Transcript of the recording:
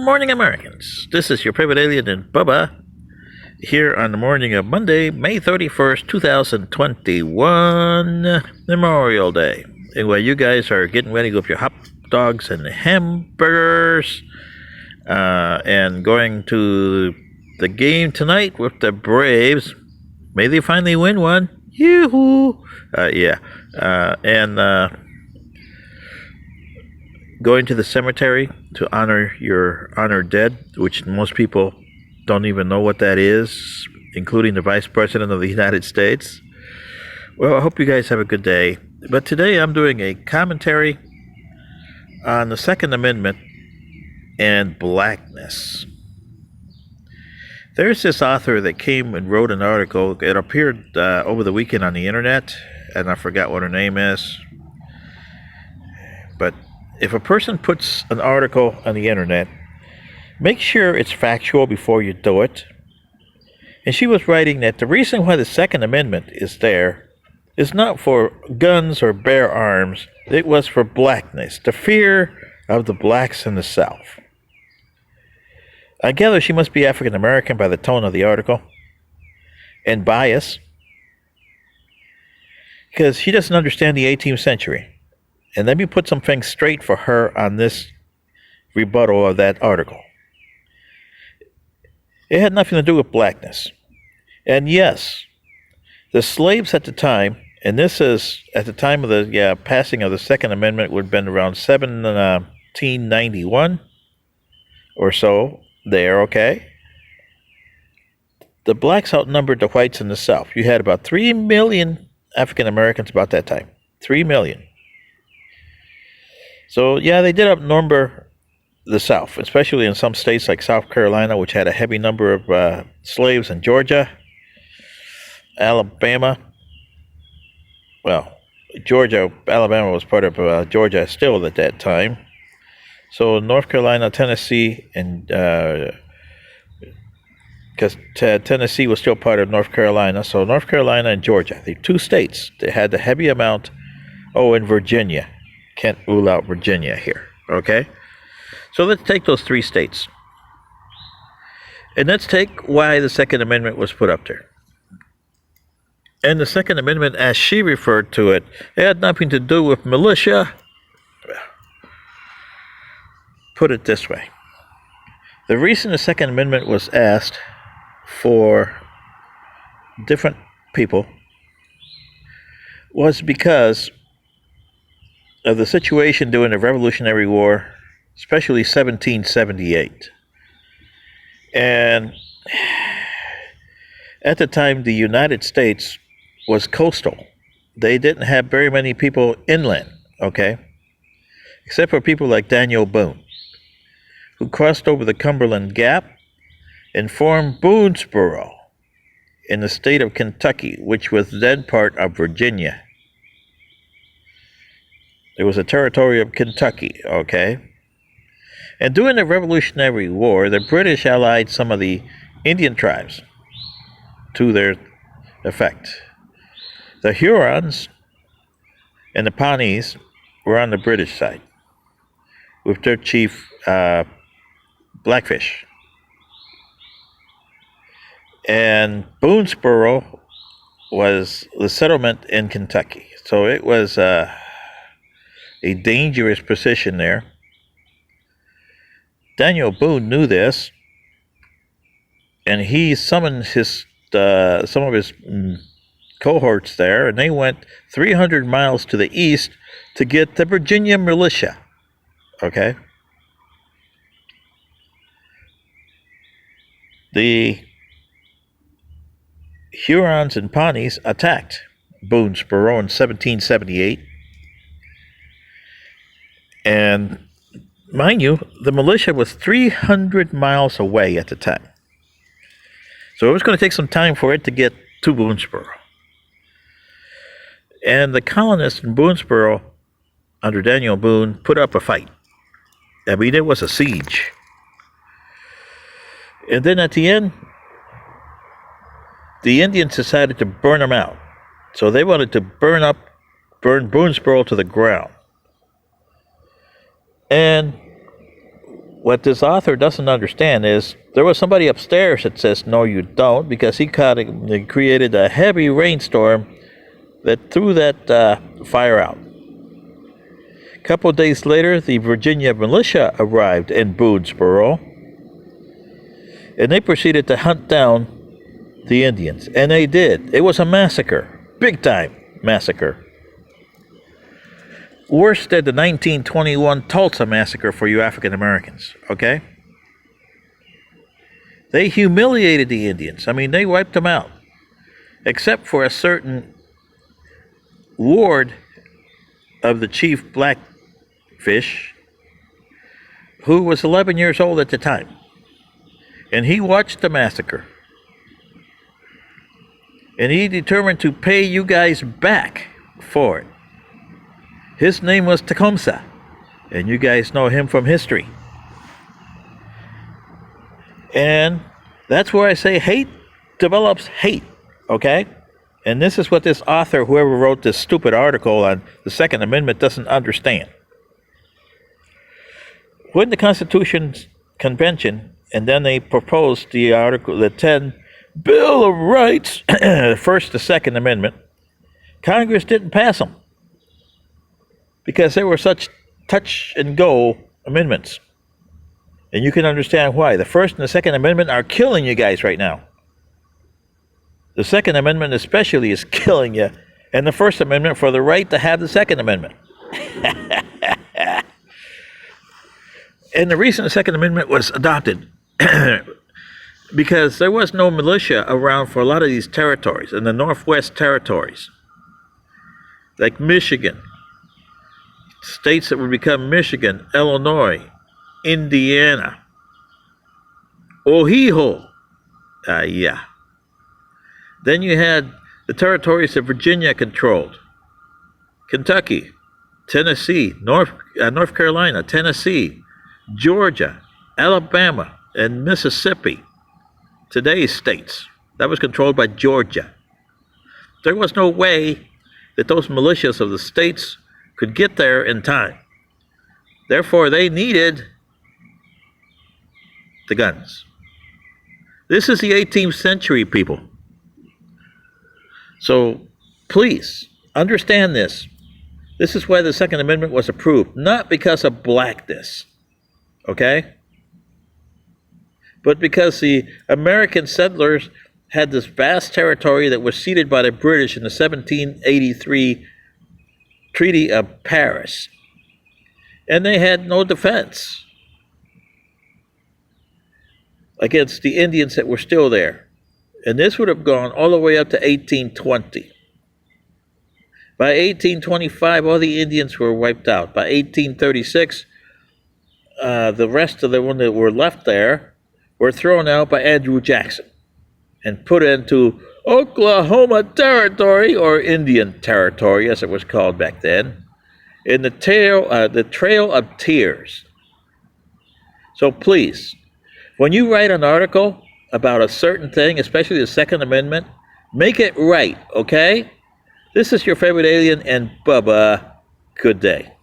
morning, Americans. This is your private alien and Bubba here on the morning of Monday, May 31st, 2021, Memorial Day. And while you guys are getting ready to go for your hot dogs and hamburgers and going to the game tonight with the Braves, may they finally win one. Yoo-hoo! And going to the cemetery to honor your honored dead, which most people don't even know what that is, including the Vice President of the United States. Well, I hope you guys have a good day. But today I'm doing a commentary on the Second Amendment and Blackness. There's this author that came and wrote an article. It appeared over the weekend on the internet, and I forgot what her name is. But if a person puts an article on the internet, make sure it's factual before you do it. And she was writing that the reason why the Second Amendment is there is not for guns or bear arms. It was for blackness, the fear of the blacks in the South. I gather she must be African American by the tone of the article and bias, because she doesn't understand the 18th century. And let me put some things straight for her on this rebuttal of that article. It had nothing to do with blackness. And yes, the slaves at the time, and this is at the time of the passing of the Second Amendment, would have been around 1791 or so there, okay? The blacks outnumbered the whites in the South. You had about 3 million African Americans about that time. 3 million. So, yeah, they did outnumber the South, especially in some states like South Carolina, which had a heavy number of slaves, in Georgia, Alabama. Well, Alabama was part of Georgia still at that time. So, North Carolina, Tennessee, and because Tennessee was still part of North Carolina, so North Carolina and Georgia, the two states, they had the heavy amount. Oh, and Virginia. Can't rule out Virginia here, okay? So let's take those three states. And let's take why the Second Amendment was put up there. And the Second Amendment, as she referred to it, had nothing to do with militia. Put it this way. The reason the Second Amendment was asked for different people was because of the situation during the Revolutionary War, especially 1778. And at the time, the United States was coastal. They didn't have very many people inland, okay? Except for people like Daniel Boone, who crossed over the Cumberland Gap and formed Boonesboro in the state of Kentucky, which was then part of Virginia. It was a territory of Kentucky, okay? And during the Revolutionary War, the British allied some of the Indian tribes to their effect. The Hurons and the Pawnees were on the British side with their chief, Blackfish. And Boonesboro was the settlement in Kentucky. So it was a dangerous position there. Daniel Boone knew this, and he summoned his some of his cohorts there, and they went 300 miles to the east to get the Virginia militia. Okay? The Hurons and Pawnees attacked Boonesboro in 1778. And mind you, the militia was 300 miles away at the time. So it was going to take some time for it to get to Boonesboro. And the colonists in Boonesboro, under Daniel Boone, put up a fight. I mean, it was a siege. And then at the end, the Indians decided to burn them out. So they wanted to burn Boonesboro to the ground. And what this author doesn't understand is there was somebody upstairs that says, no, you don't, because he created a heavy rainstorm that threw that fire out. A couple of days later, the Virginia militia arrived in Boonesboro, and they proceeded to hunt down the Indians. And they did. It was a massacre. Big time massacre. Worse than the 1921 Tulsa massacre for you African Americans, okay? They humiliated the Indians. I mean, they wiped them out. Except for a certain ward of the chief Blackfish, who was 11 years old at the time. And he watched the massacre. And he determined to pay you guys back for it. His name was Tecumseh, and you guys know him from history. And that's where I say hate develops hate, okay? And this is what this author, whoever wrote this stupid article on the Second Amendment, doesn't understand. When the Constitution Convention, and then they proposed the article, the 10 Bill of Rights, the First, the Second Amendment, Congress didn't pass them, because they were such touch-and-go amendments. And you can understand why. The First and the Second Amendment are killing you guys right now. The Second Amendment especially is killing you. And the First Amendment for the right to have the Second Amendment. And the reason the Second Amendment was adopted, because there was no militia around for a lot of these territories, in the Northwest territories, like Michigan, states that would become Michigan, Illinois, Indiana, Ohio. Yeah. Then you had the territories that Virginia controlled. Kentucky, Tennessee, North Carolina, Tennessee, Georgia, Alabama, and Mississippi. Today's states. That was controlled by Georgia. There was no way that those militias of the states could get there in time. Therefore, they needed the guns. This is the 18th century, people. So, please, understand this. This is why the Second Amendment was approved, not because of blackness, okay? But because the American settlers had this vast territory that was ceded by the British in the 1783 Treaty of Paris. And they had no defense against the Indians that were still there. And this would have gone all the way up to 1820. By 1825, all the Indians were wiped out. By 1836, the rest of the ones that were left there were thrown out by Andrew Jackson and put into Oklahoma Territory, or Indian Territory, as it was called back then, in the Trail of Tears. So please, when you write an article about a certain thing, especially the Second Amendment, make it right, okay? This is your favorite alien, and Bubba. Good day.